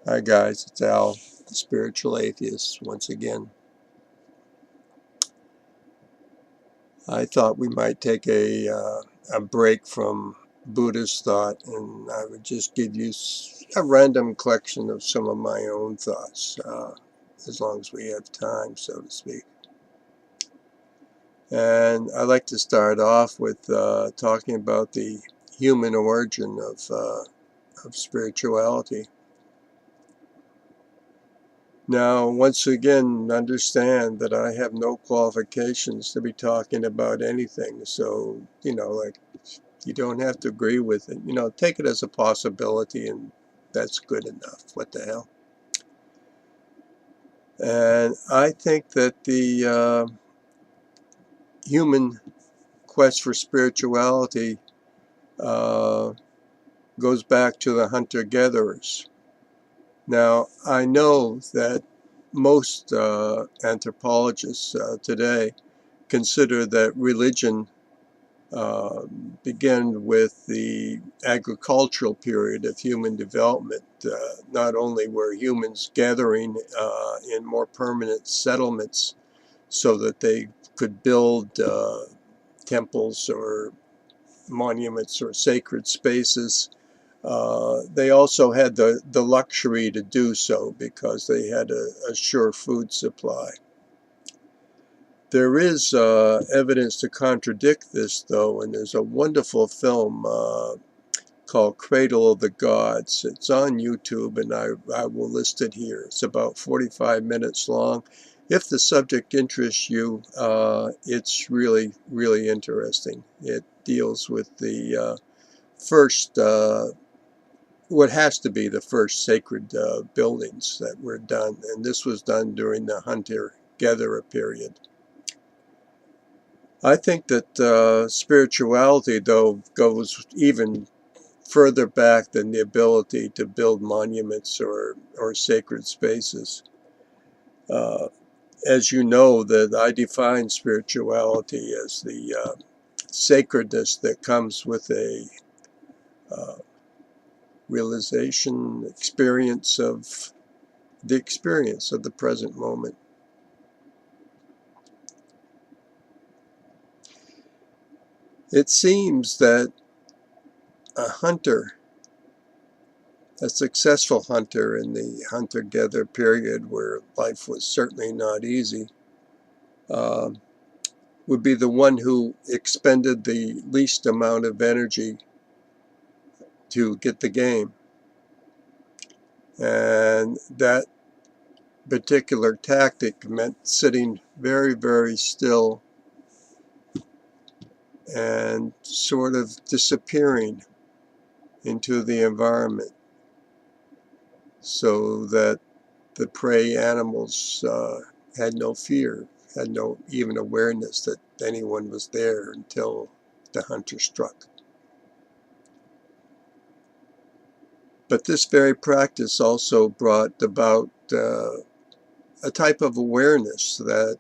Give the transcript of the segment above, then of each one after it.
Hi guys, it's Al, the Spiritual Atheist, once again. I thought we might take a break from Buddhist thought, and I would just give you a random collection of some of my own thoughts, as long as we have time, so to speak. And I'd like to start off with talking about the human origin of spirituality. Now, once again, understand that I have no qualifications to be talking about anything. So, like, you don't have to agree with it. Take it as a possibility, and that's good enough. What the hell? And I think that the human quest for spirituality goes back to the hunter-gatherers. Now, I know that most anthropologists today consider that religion began with the agricultural period of human development. Not only were humans gathering in more permanent settlements so that they could build temples or monuments or sacred spaces, they also had the luxury to do so because they had a sure food supply. There is evidence to contradict this, though, and there's a wonderful film called Cradle of the Gods. It's on YouTube, and I will list it here. It's about 45 minutes long. If the subject interests you, it's really, really interesting. It deals with the first, what has to be the first sacred buildings that were done, and this was done during the hunter-gatherer period. I think that spirituality, though, goes even further back than the ability to build monuments or sacred spaces. As you know, that I define spirituality as the sacredness that comes with a realization, experience of the present moment. It seems that a hunter, a successful hunter in the hunter-gatherer period, where life was certainly not easy, would be the one who expended the least amount of energy to get the game. And that particular tactic meant sitting very, very still and sort of disappearing into the environment so that the prey animals had no fear, had no even awareness that anyone was there until the hunter struck. But this very practice also brought about a type of awareness that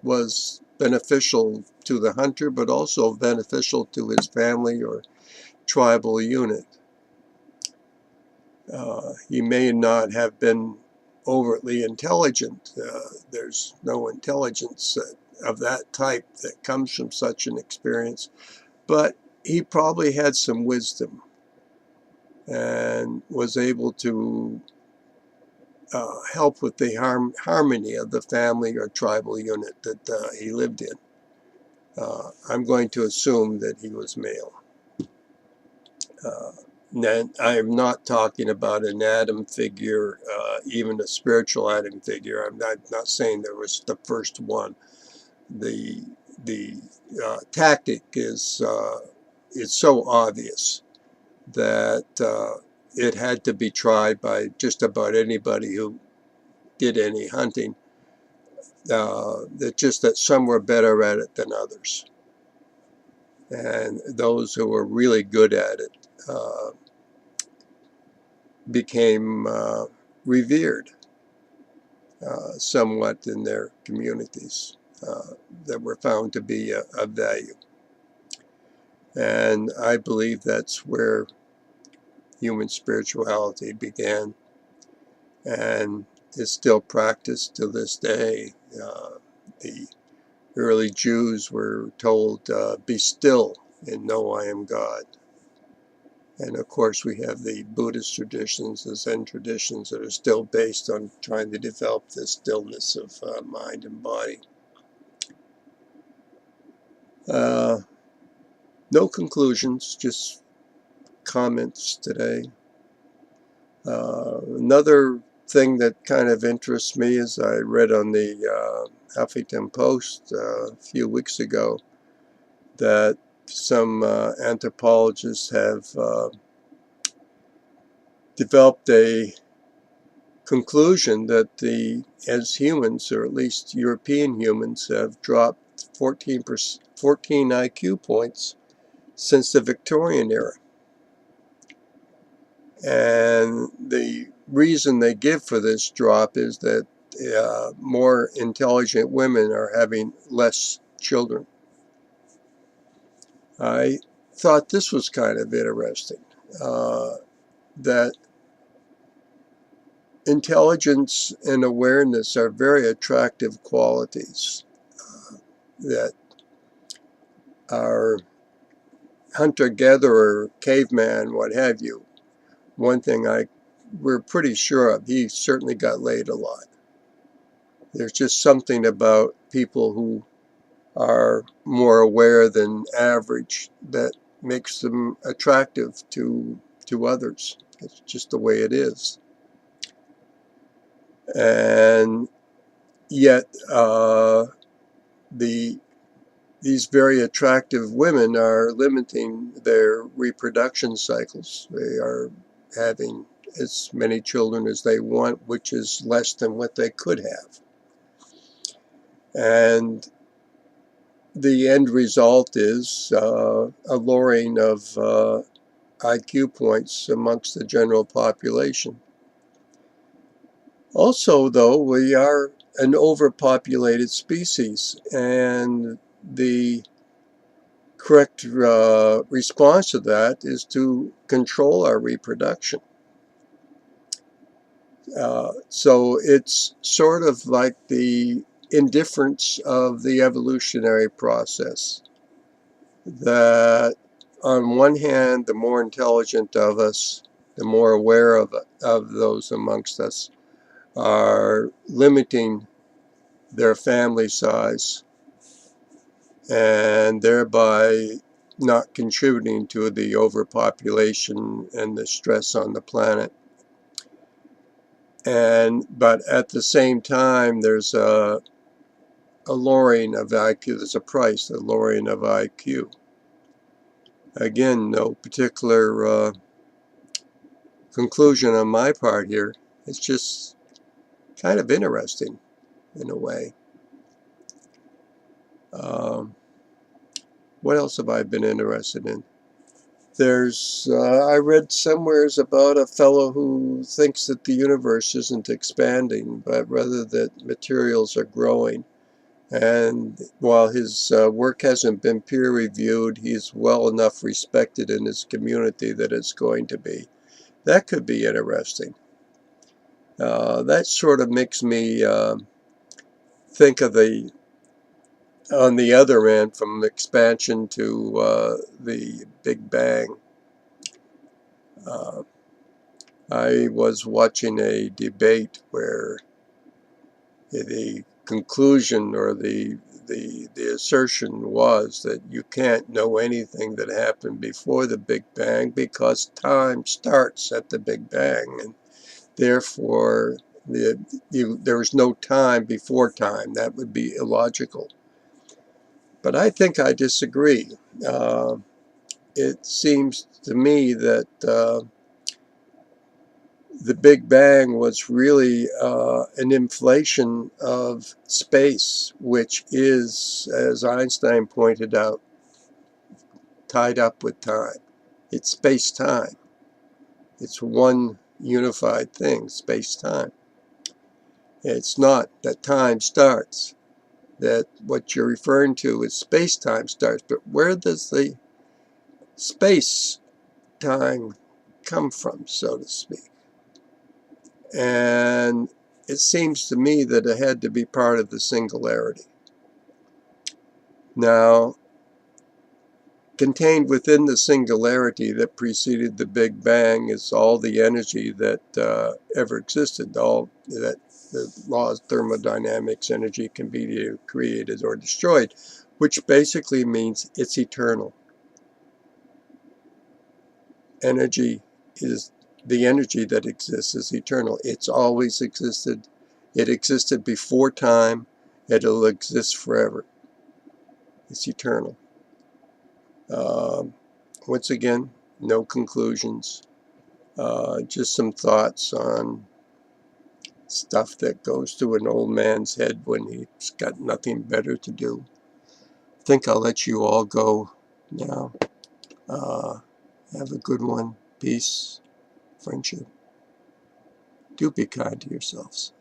was beneficial to the hunter, but also beneficial to his family or tribal unit. He may not have been overtly intelligent. There's no intelligence of that type that comes from such an experience, but he probably had some wisdom and was able to help with the harmony of the family or tribal unit that he lived in. I'm going to assume that he was male. I'm not talking about an Adam figure, even a spiritual Adam figure. I'm not saying there was the first one. The tactic is it's so obvious that it had to be tried by just about anybody who did any hunting. Just that some were better at it than others, and those who were really good at it became revered somewhat in their communities that were found to be of value. And I believe that's where human spirituality began. and is still practiced to this day. The early Jews were told, be still and know I am God. And of course we have the Buddhist traditions, the Zen traditions that are still based on trying to develop this stillness of mind and body. No conclusions, just comments today. Another thing that kind of interests me is I read on the Huffington Post a few weeks ago that some anthropologists have developed a conclusion that as humans, or at least European humans, have dropped 14 IQ points since the Victorian era. And the reason they give for this drop is that more intelligent women are having less children. I thought this was kind of interesting, that intelligence and awareness are very attractive qualities that our hunter-gatherer, caveman, what have you. One thing we're pretty sure of, he certainly got laid a lot. There's just something about people who are more aware than average that makes them attractive to others. It's just the way it is. And yet these very attractive women are limiting their reproduction cycles. They are having as many children as they want, which is less than what they could have. And the end result is a lowering of IQ points amongst the general population. Also, though, we are an overpopulated species, and the correct response to that is to control our reproduction. So it's sort of like the indifference of the evolutionary process, that on one hand, the more intelligent of us, the more aware of those amongst us, are limiting their family size and thereby not contributing to the overpopulation and the stress on the planet. But at the same time, there's a lowering of IQ. There's a price, a lowering of IQ. Again, no particular conclusion on my part here. It's just kind of interesting in a way. What else have I been interested in? I read somewheres about a fellow who thinks that the universe isn't expanding, but rather that materials are growing. And while his work hasn't been peer-reviewed, he's well enough respected in his community that it's going to be. That could be interesting. That sort of makes me think of on the other end, from expansion to the Big Bang. I was watching a debate where the conclusion or the assertion was that you can't know anything that happened before the Big Bang because time starts at the Big Bang, and therefore there was no time before time. That would be illogical. But I think I disagree. It seems to me that the Big Bang was really an inflation of space, which is, as Einstein pointed out, tied up with time. It's space-time. It's one unified thing, space-time. It's not that time starts, that what you're referring to is space-time starts, but where does the space-time come from, so to speak? And it seems to me that it had to be part of the singularity. Now, contained within the singularity that preceded the Big Bang is all the energy that ever existed, all that the laws of thermodynamics, energy can be created or destroyed, which basically means it's eternal. Energy is the energy that exists is eternal. It's always existed. It existed before time. It'll exist forever. It's eternal. Once again, no conclusions. Just some thoughts on stuff that goes through an old man's head when he's got nothing better to do. I think I'll let you all go now. Have a good one. Peace, friendship. Do be kind to yourselves.